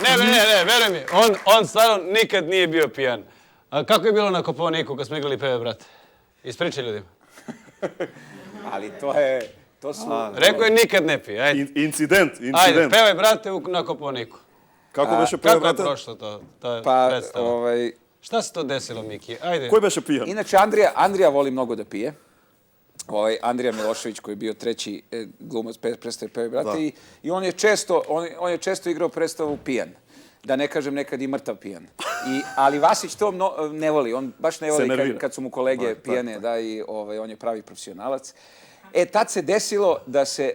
Ne, veruj mi, on stvarno nikad nije bio pijan. A kako je bilo na Kopaoniku kad smo igrali Peve, brate? Ispričaj ljudima. Ali to su... Rekao je nikad ne pije, ajde. Incident. Ajde, pevaj, brate, na Kopaoniku. Kako beše Peve, Kako je brate? prošlo to, ta Pa, predstava? Šta se to desilo, Miki? Ajde. Koji beše pijan? Inače, Andrija voli mnogo da pije. Andrija Milošević koji je bio treći glumac predstave Peve, brate. I on je često igrao predstavu pijan. Da ne kažem nekad i mrtav pijan. Ali Vasić to ne voli. On baš ne voli kad su mu kolege pijane. Da, i on je pravi profesionalac. Tad se desilo da se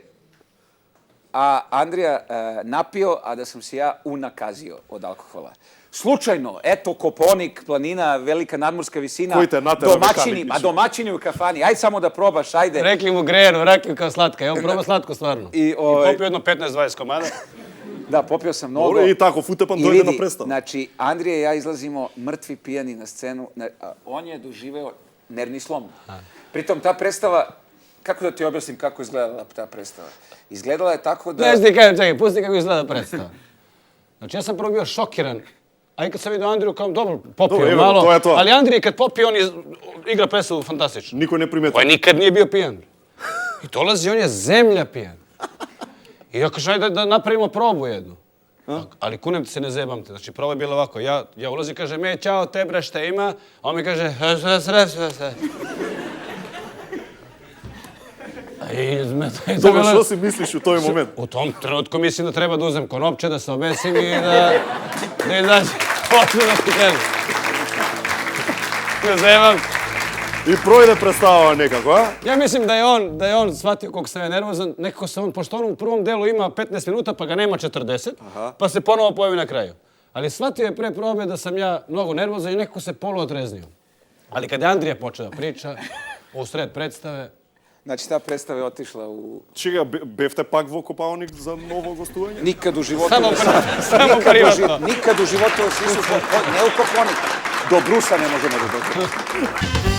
Andrija napio, a da sam se ja unakazio od alkohola. Slučajno, eto, Kopaonik, planina, velika nadmorska visina, domaćini u kafani, ajde samo da probaš, ajde. Rekli mu grejanu, rakiju kao slatka, je on probao slatko stvarno. I popio jedno 15-20 komada. Da, popio sam mnogo. I tako, Futepan dojde na predstavu. Znači, Andrija i ja izlazimo mrtvi pijani na scenu, on je doživeo nervni slom. Pritom, ta predstava, kako da ti objasnim kako izgledala ta predstava? Izgledala je tako da... Čekaj, pusti kako izgleda predstava. Znači, ja sam prvo bio šokiran. A i kad sam vidio Andriju, kao dobro, popio malo, ali Andrije kad popio, on igra predstavu fantastično. Niko ne primeti. On nikad nije bio pijan. I dolazi, on je zemlja pijan. I ja kažem, ajde da napravimo probu jednu. Ali kunem ti se, ne zebam te. Znači, proba je bila ovako. Ja ulazim, kažem, ćao, te bre, šta ima? A on mi kaže, Dobro, što si misliš u toj momentu? U tom trenutku mislim da treba da uzem konopče, da se obesim i da izađe. Počnu da ti kažem. Ne zebam. I projde predstava nekako, a? Ja mislim da je on shvatio koliko sam ja nervozan. Nekako se on, pošto on u prvom delu ima 15 minuta, pa ga nema 40, pa se ponovo pojavi na kraju. Ali shvatio je pre probe da sam ja mnogo nervozan i nekako se poluodreznio. Ali kad je Andrija počeo da priča, u sred predstave... Znači, ta predstava je otišla u... Čega, bevte pak vo Kopaonik za novo gostovanje? Nikad u životu... Samo privatno. Nikad u životu, ne u Kopaonik. Do Brusa ne možemo da dođemo.